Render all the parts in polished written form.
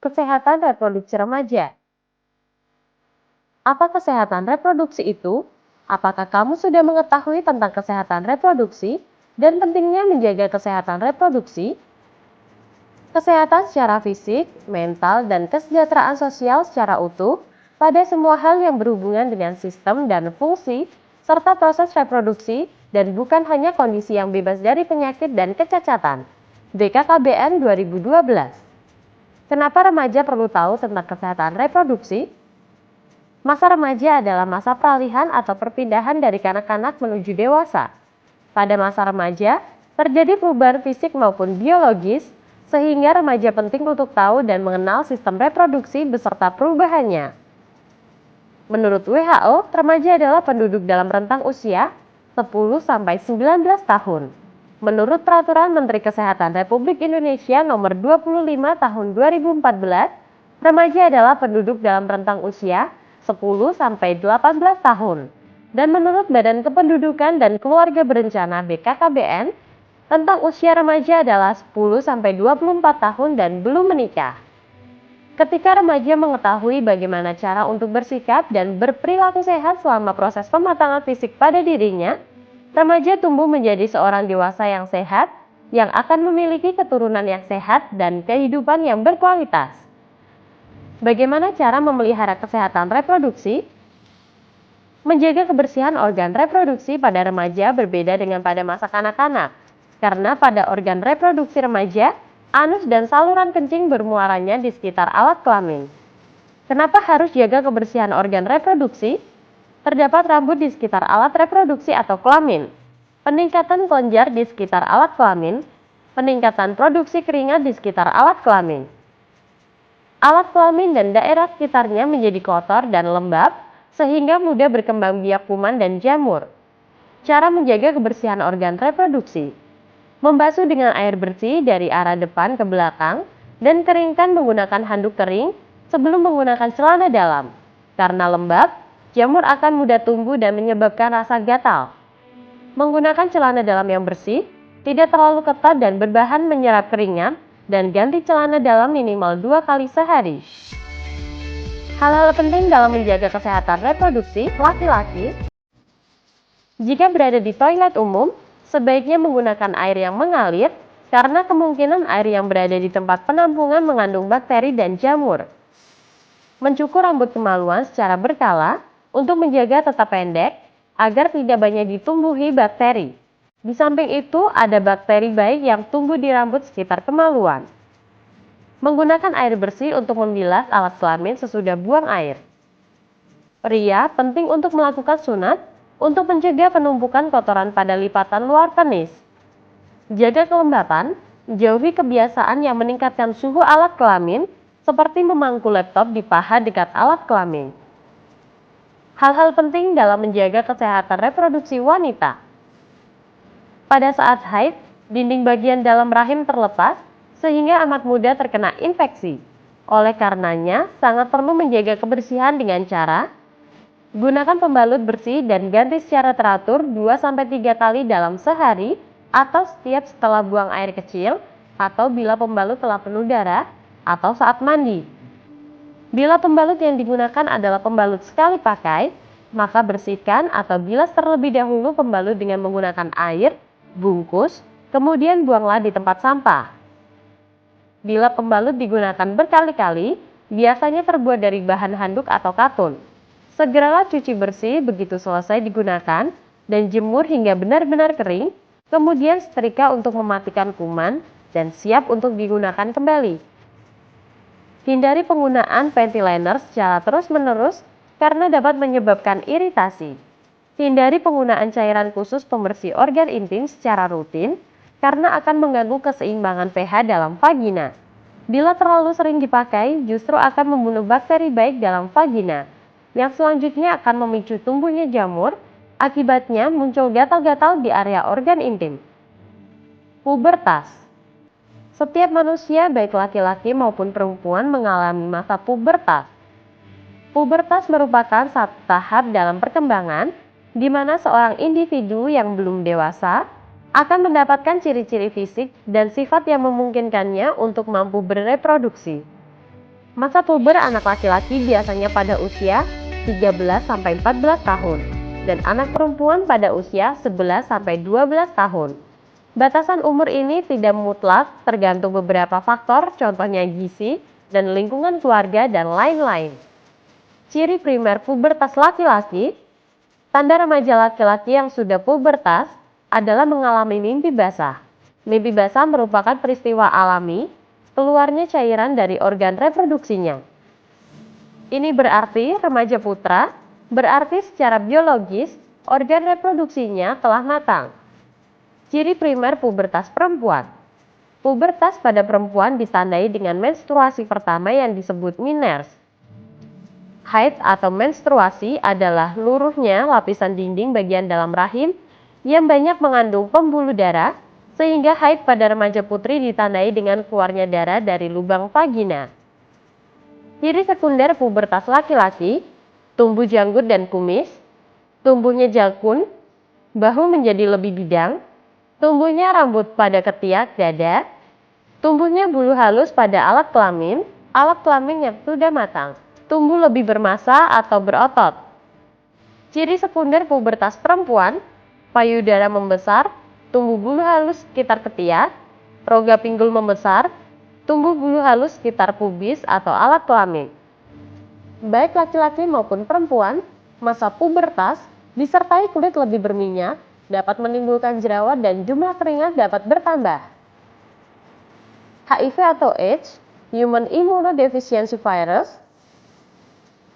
Kesehatan reproduksi remaja. Apa kesehatan reproduksi itu? Apakah kamu sudah mengetahui tentang kesehatan reproduksi dan pentingnya menjaga kesehatan reproduksi? Kesehatan secara fisik, mental, dan kesejahteraan sosial secara utuh pada semua hal yang berhubungan dengan sistem dan fungsi serta proses reproduksi dan bukan hanya kondisi yang bebas dari penyakit dan kecacatan. BKKBN 2012. Kenapa remaja perlu tahu tentang kesehatan reproduksi? Masa remaja adalah masa peralihan atau perpindahan dari kanak-kanak menuju dewasa. Pada masa remaja, terjadi perubahan fisik maupun biologis, sehingga remaja penting untuk tahu dan mengenal sistem reproduksi beserta perubahannya. Menurut WHO, remaja adalah penduduk dalam rentang usia 10-19 tahun. Menurut Peraturan Menteri Kesehatan Republik Indonesia Nomor 25 Tahun 2014, remaja adalah penduduk dalam rentang usia 10-18 tahun. Dan menurut Badan Kependudukan dan Keluarga Berencana BKKBN, rentang usia remaja adalah 10-24 tahun dan belum menikah. Ketika remaja mengetahui bagaimana cara untuk bersikap dan berperilaku sehat selama proses pematangan fisik pada dirinya, remaja tumbuh menjadi seorang dewasa yang sehat, yang akan memiliki keturunan yang sehat dan kehidupan yang berkualitas. Bagaimana cara memelihara kesehatan reproduksi? Menjaga kebersihan organ reproduksi pada remaja berbeda dengan pada masa kanak-kanak, karena pada organ reproduksi remaja, anus dan saluran kencing bermuaranya di sekitar alat kelamin. Kenapa harus jaga kebersihan organ reproduksi? Terdapat rambut di sekitar alat reproduksi atau kelamin, peningkatan kelenjar di sekitar alat kelamin, peningkatan produksi keringat di sekitar alat kelamin. Alat kelamin dan daerah sekitarnya menjadi kotor dan lembab, sehingga mudah berkembang biak kuman dan jamur. Cara menjaga kebersihan organ reproduksi: membasuh dengan air bersih dari arah depan ke belakang, dan keringkan menggunakan handuk kering sebelum menggunakan celana dalam. Karena lembab, jamur akan mudah tumbuh dan menyebabkan rasa gatal. Menggunakan celana dalam yang bersih, tidak terlalu ketat dan berbahan menyerap keringat, dan ganti celana dalam minimal 2 kali sehari. Hal-hal penting dalam menjaga kesehatan reproduksi laki-laki: jika berada di toilet umum, sebaiknya menggunakan air yang mengalir, karena kemungkinan air yang berada di tempat penampungan mengandung bakteri dan jamur. Mencukur rambut kemaluan secara berkala untuk menjaga tetap pendek, agar tidak banyak ditumbuhi bakteri. Di samping itu, ada bakteri baik yang tumbuh di rambut sekitar kemaluan. Menggunakan air bersih untuk membilas alat kelamin sesudah buang air. Pria penting untuk melakukan sunat untuk mencegah penumpukan kotoran pada lipatan luar penis. Jaga kelembapan, jauhi kebiasaan yang meningkatkan suhu alat kelamin, seperti memangku laptop di paha dekat alat kelamin. Hal-hal penting dalam menjaga kesehatan reproduksi wanita. Pada saat haid, dinding bagian dalam rahim terlepas, sehingga amat mudah terkena infeksi. Oleh karenanya, sangat perlu menjaga kebersihan dengan cara gunakan pembalut bersih dan ganti secara teratur 2-3 kali dalam sehari, atau setiap setelah buang air kecil, atau bila pembalut telah penuh darah, atau saat mandi. Bila pembalut yang digunakan adalah pembalut sekali pakai, maka bersihkan atau bilas terlebih dahulu pembalut dengan menggunakan air, bungkus, kemudian buanglah di tempat sampah. Bila pembalut digunakan berkali-kali, biasanya terbuat dari bahan handuk atau katun. Segeralah cuci bersih begitu selesai digunakan, dan jemur hingga benar-benar kering, kemudian setrika untuk mematikan kuman, dan siap untuk digunakan kembali. Hindari penggunaan panty liner secara terus-menerus, karena dapat menyebabkan iritasi. Hindari penggunaan cairan khusus pembersih organ intim secara rutin, karena akan mengganggu keseimbangan pH dalam vagina. Bila terlalu sering dipakai, justru akan membunuh bakteri baik dalam vagina, yang selanjutnya akan memicu tumbuhnya jamur, akibatnya muncul gatal-gatal di area organ intim. Pubertas. Setiap manusia, baik laki-laki maupun perempuan, mengalami masa pubertas. Pubertas merupakan satu tahap dalam perkembangan, di mana seorang individu yang belum dewasa akan mendapatkan ciri-ciri fisik dan sifat yang memungkinkannya untuk mampu bereproduksi. Masa puber anak laki-laki biasanya pada usia 13-14 tahun dan anak perempuan pada usia 11-12 tahun. Batasan umur ini tidak mutlak, tergantung beberapa faktor, contohnya gizi dan lingkungan keluarga dan lain-lain. Ciri primer pubertas laki-laki. Tanda remaja laki-laki yang sudah pubertas adalah mengalami mimpi basah. Mimpi basah merupakan peristiwa alami keluarnya cairan dari organ reproduksinya. Ini berarti remaja putra, berarti secara biologis organ reproduksinya telah matang. Ciri primer pubertas perempuan. Pubertas pada perempuan ditandai dengan menstruasi pertama yang disebut miners. Haid atau menstruasi adalah luruhnya lapisan dinding bagian dalam rahim yang banyak mengandung pembuluh darah, sehingga haid pada remaja putri ditandai dengan keluarnya darah dari lubang vagina. Ciri sekunder pubertas laki-laki, tumbuh janggut dan kumis, tumbuhnya jakun, bahu menjadi lebih bidang, tumbuhnya rambut pada ketiak dada, tumbuhnya bulu halus pada alat kelamin yang sudah matang, tumbuh lebih bermassa atau berotot. Ciri sekunder pubertas perempuan, payudara membesar, tumbuh bulu halus sekitar ketiak, rongga pinggul membesar, tumbuh bulu halus sekitar pubis atau alat kelamin. Baik laki-laki maupun perempuan, masa pubertas disertai kulit lebih berminyak, dapat menimbulkan jerawat dan jumlah keringat dapat bertambah. HIV atau AIDS, Human Immunodeficiency Virus.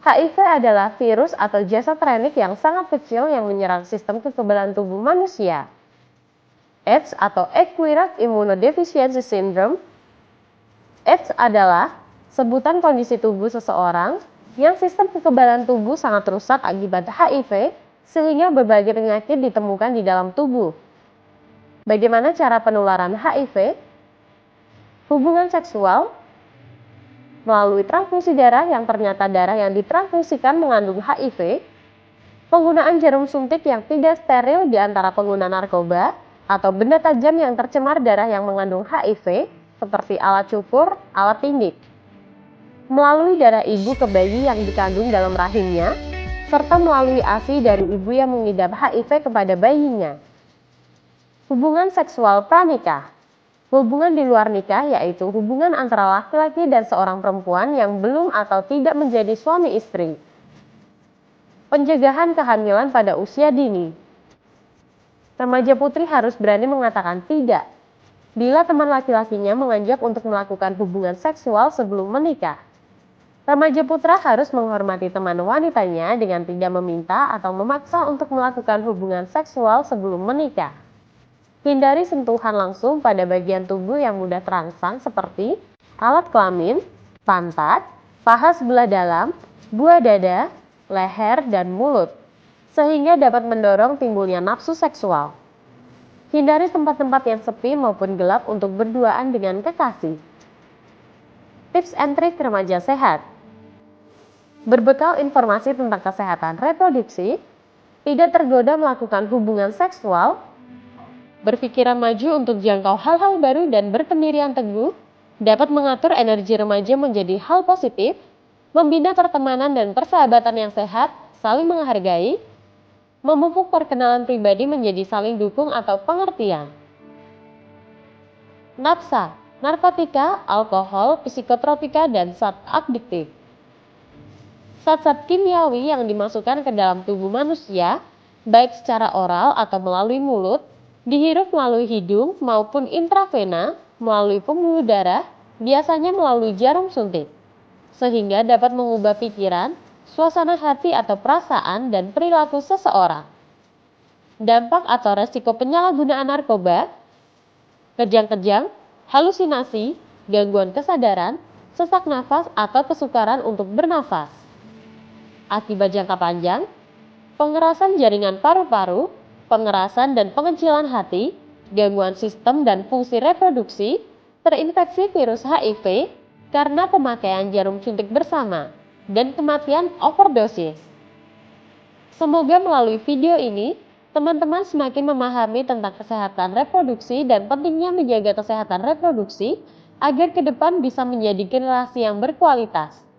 HIV adalah virus atau jasad renik yang sangat kecil yang menyerang sistem kekebalan tubuh manusia. AIDS atau Acquired Immunodeficiency Syndrome. AIDS adalah sebutan kondisi tubuh seseorang yang sistem kekebalan tubuh sangat rusak akibat HIV, sehingga berbagai penyakit ditemukan di dalam tubuh. Bagaimana cara penularan HIV? Hubungan seksual melalui transfusi darah yang ternyata darah yang ditransfusikan mengandung HIV, penggunaan jarum suntik yang tidak steril di antara pengguna narkoba, atau benda tajam yang tercemar darah yang mengandung HIV, seperti alat cukur, alat tindik, melalui darah ibu ke bayi yang dikandung dalam rahimnya, serta melalui ASI dari ibu yang mengidap HIV kepada bayinya. Hubungan seksual pranikah. Hubungan di luar nikah yaitu hubungan antara laki-laki dan seorang perempuan yang belum atau tidak menjadi suami istri. Pencegahan kehamilan pada usia dini. Remaja putri harus berani mengatakan tidak bila teman laki-lakinya mengajak untuk melakukan hubungan seksual sebelum menikah. Remaja putra harus menghormati teman wanitanya dengan tidak meminta atau memaksa untuk melakukan hubungan seksual sebelum menikah. Hindari sentuhan langsung pada bagian tubuh yang mudah terangsang seperti alat kelamin, pantat, paha sebelah dalam, buah dada, leher, dan mulut, sehingga dapat mendorong timbulnya nafsu seksual. Hindari tempat-tempat yang sepi maupun gelap untuk berduaan dengan kekasih. Tips and trik remaja sehat. Berbekal informasi tentang kesehatan reproduksi, tidak tergoda melakukan hubungan seksual, berpikiran maju untuk jangkau hal-hal baru dan berpendirian teguh, dapat mengatur energi remaja menjadi hal positif, membina pertemanan dan persahabatan yang sehat, saling menghargai, memupuk perkenalan pribadi menjadi saling dukung atau pengertian. Nafsa, narkotika, alkohol, psikotropika, dan zat adiktif. Zat-zat kimiawi yang dimasukkan ke dalam tubuh manusia, baik secara oral atau melalui mulut, dihirup melalui hidung maupun intravena melalui pembuluh darah, biasanya melalui jarum suntik, sehingga dapat mengubah pikiran, suasana hati atau perasaan dan perilaku seseorang. Dampak atau resiko penyalahgunaan narkoba, kejang-kejang, halusinasi, gangguan kesadaran, sesak nafas atau kesukaran untuk bernafas. Akibat jangka panjang, pengerasan jaringan paru-paru, pengerasan dan pengecilan hati, gangguan sistem dan fungsi reproduksi, terinfeksi virus HIV karena pemakaian jarum suntik bersama, dan kematian overdosis. Semoga melalui video ini, teman-teman semakin memahami tentang kesehatan reproduksi dan pentingnya menjaga kesehatan reproduksi agar ke depan bisa menjadi generasi yang berkualitas.